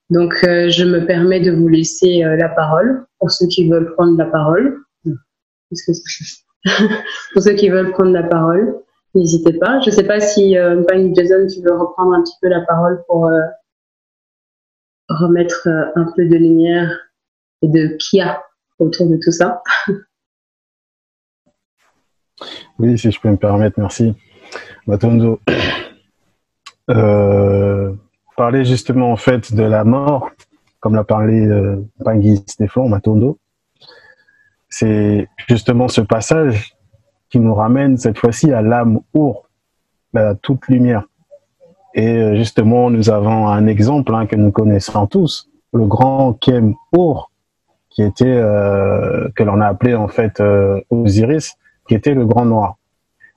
Donc, je me permets de vous laisser la parole pour ceux qui veulent prendre la parole. Qu'est-ce que c'est Pour ceux qui veulent prendre la parole, n'hésitez pas. Je ne sais pas si Jason, tu veux reprendre un petit peu la parole pour remettre un peu de lumière et de Kia autour de tout ça. Oui, si je peux me permettre, merci. Matondo, parler justement en fait de la mort, comme l'a parlé Pangui Stéphane Matondo, c'est justement ce passage qui nous ramène cette fois-ci à l'âme Our, à toute lumière. Et justement, nous avons un exemple que nous connaissons tous, le grand Kem Our, qui était que l'on a appelé en fait Osiris, qui était le grand noir,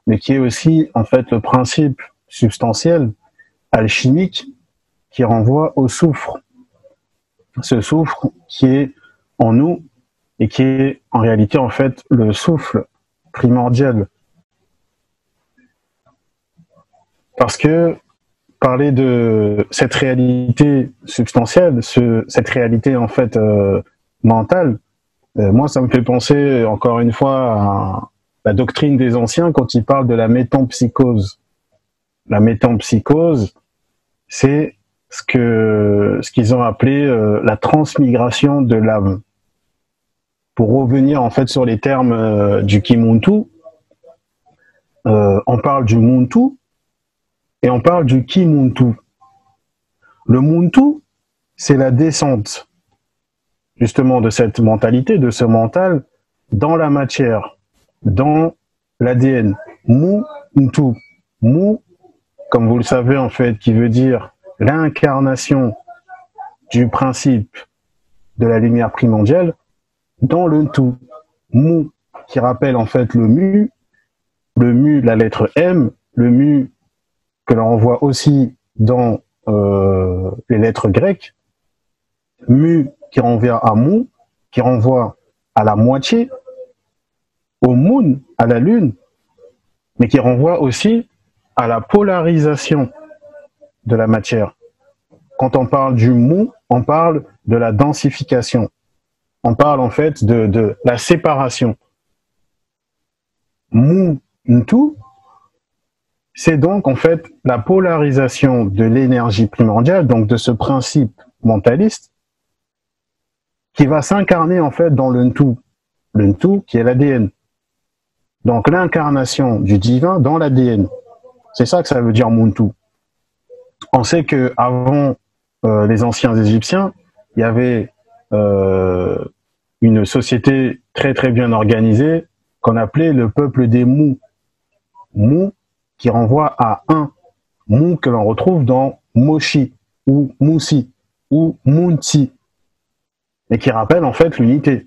mais qui est aussi en fait le principe substantiel alchimique qui renvoie au soufre. Ce soufre qui est en nous et qui est en réalité en fait le souffle primordial. Parce que parler de cette réalité substantielle, cette réalité en fait mentale, moi ça me fait penser encore une fois à la doctrine des anciens quand ils parlent de la métempsychose. La métempsychose, c'est ce qu'ils ont appelé la transmigration de l'âme. Pour revenir en fait sur les termes du Kimuntu, on parle du Muntu et on parle du Kimuntu. Le Muntu, c'est la descente justement de cette mentalité, de ce mental dans la matière, dans l'ADN. Muntu. Mu, comme vous le savez en fait, qui veut dire l'incarnation du principe de la lumière primordiale dans le tout. Mu, qui rappelle en fait le mu, la lettre M, le mu que l'on voit aussi dans les lettres grecques, mu qui renvoie à mu, qui renvoie à la moitié, au moon, à la lune, mais qui renvoie aussi à la polarisation de la matière. Quand on parle du mu, on parle de la densification. On parle en fait de la séparation. Muntu, c'est donc en fait la polarisation de l'énergie primordiale, donc de ce principe mentaliste, qui va s'incarner en fait dans le Ntu qui est l'ADN. Donc l'incarnation du divin dans l'ADN. C'est ça que ça veut dire Muntu. On sait que avant les anciens Égyptiens, il y avait une société très très bien organisée qu'on appelait le peuple des Mu. Mu qui renvoie à un. Mu que l'on retrouve dans Moshi ou Musi ou Munti et qui rappelle en fait l'unité.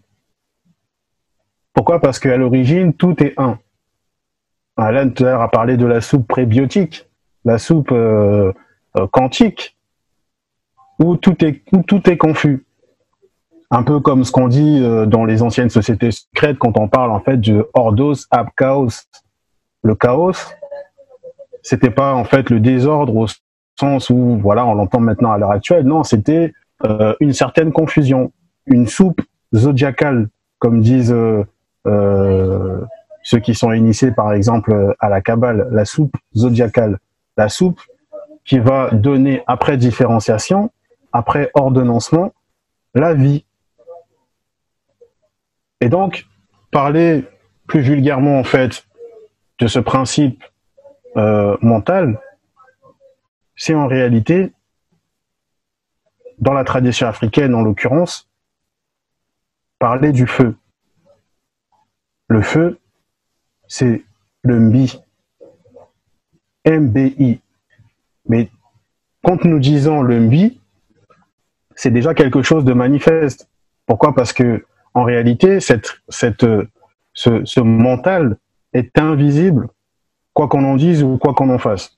Pourquoi? Parce qu'à l'origine, tout est un. Alain tout à l'heure a parlé de la soupe prébiotique, la soupe quantique, où tout est confus. Un peu comme ce qu'on dit dans les anciennes sociétés secrètes quand on parle en fait du ordos ab chaos. Le chaos, c'était pas en fait le désordre au sens où voilà on l'entend maintenant à l'heure actuelle. Non, c'était une certaine confusion, une soupe zodiacale, comme disent ceux qui sont initiés par exemple à la Kabbale, la soupe zodiacale, la soupe qui va donner après différenciation, après ordonnancement, la vie. Et donc, parler plus vulgairement en fait de ce principe mental, c'est en réalité, dans la tradition africaine en l'occurrence, parler du feu. Le feu, c'est le Mbi, M-B-I. Mais quand nous disons le Mbi, c'est déjà quelque chose de manifeste. Pourquoi? Parce que en réalité, ce mental est invisible, quoi qu'on en dise ou quoi qu'on en fasse.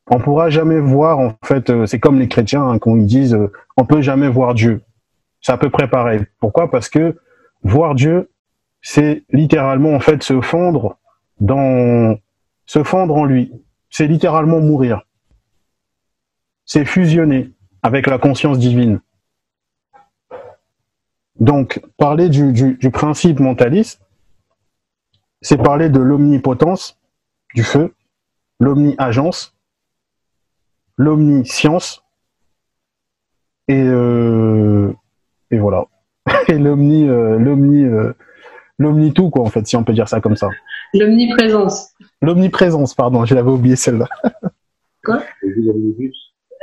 On pourra jamais voir, en fait, c'est comme les chrétiens quand ils disent on peut jamais voir Dieu. C'est à peu près pareil. Pourquoi? Parce que voir Dieu, c'est littéralement en fait se fondre en lui. C'est littéralement mourir. C'est fusionner avec la conscience divine. Donc, parler du principe mentaliste, c'est parler de l'omnipotence du feu, l'omni-agence, l'omniscience, et voilà. Et l'omni-tout, quoi, en fait, si on peut dire ça comme ça. L'omniprésence. L'omniprésence, pardon, je l'avais oublié celle-là. Quoi?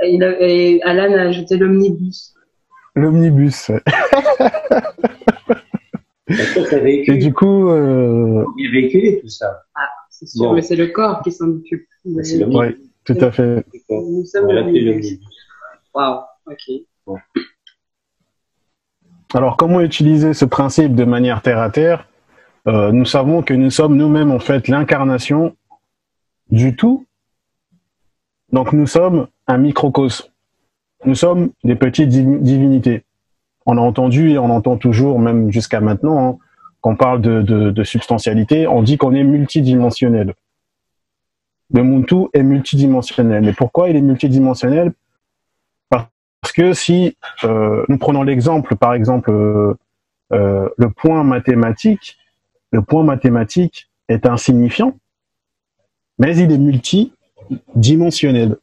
Et Alan a ajouté l'omnibus. L'omnibus, ouais. Et du coup... Il véhiculé tout ça. Ah, c'est sûr, bon. Mais c'est le corps qui s'en occupe. Oui, tout à fait. Nous sommes l'omnibus. Waouh, ok. Bon. Alors, comment utiliser ce principe de manière terre à terre? Nous savons que nous sommes nous-mêmes, en fait, l'incarnation du tout. Donc, nous sommes un microcosme. Nous sommes des petites divinités. On a entendu et on entend toujours, même jusqu'à maintenant, hein, qu'on parle de substantialité, on dit qu'on est multidimensionnel. Le Muntu est multidimensionnel. Mais pourquoi il est multidimensionnel? Parce que si nous prenons l'exemple, par exemple, le point mathématique est insignifiant, mais il est multidimensionnel.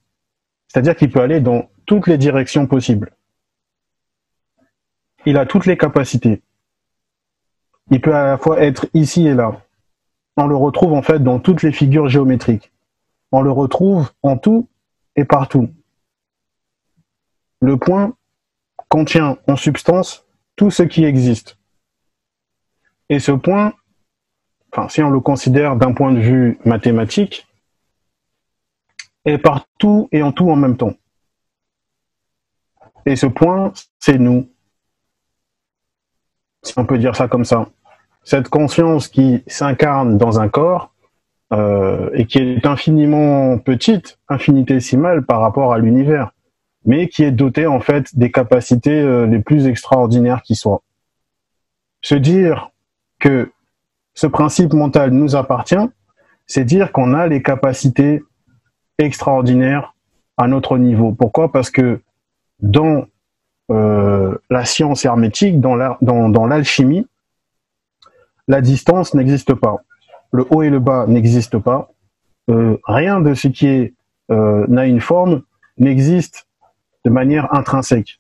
C'est-à-dire qu'il peut aller dans toutes les directions possibles. Il a toutes les capacités. Il peut à la fois être ici et là. On le retrouve en fait dans toutes les figures géométriques. On le retrouve en tout et partout. Le point contient en substance tout ce qui existe. Et ce point, enfin, si on le considère d'un point de vue mathématique, est partout et en tout en même temps. Et ce point, c'est nous. Si on peut dire ça comme ça. Cette conscience qui s'incarne dans un corps et qui est infiniment petite, infinitésimale par rapport à l'univers, mais qui est dotée en fait des capacités les plus extraordinaires qui soient. Se dire que ce principe mental nous appartient, c'est dire qu'on a les capacités extraordinaires à notre niveau. Pourquoi? Parce que dans la science hermétique, dans l'alchimie, la distance n'existe pas. Le haut et le bas n'existent pas. Rien de ce qui est n'a une forme n'existe de manière intrinsèque.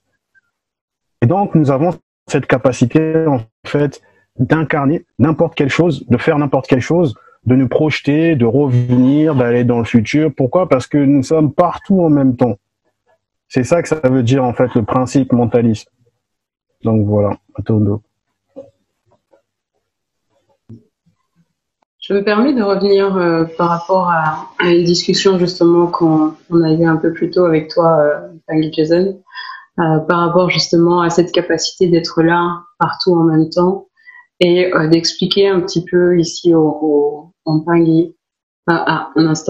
Et donc, nous avons cette capacité, en fait, d'incarner n'importe quelle chose, de faire n'importe quelle chose, de nous projeter, de revenir, d'aller dans le futur. Pourquoi? Parce que nous sommes partout en même temps. C'est ça que ça veut dire, en fait, le principe mentaliste. Donc voilà, Atondo. Je me permets de revenir par rapport à une discussion justement qu'on a eu un peu plus tôt avec toi, Tanguy Jason, par rapport justement à cette capacité d'être là partout en même temps et d'expliquer un petit peu ici en Tanguy. Un instant.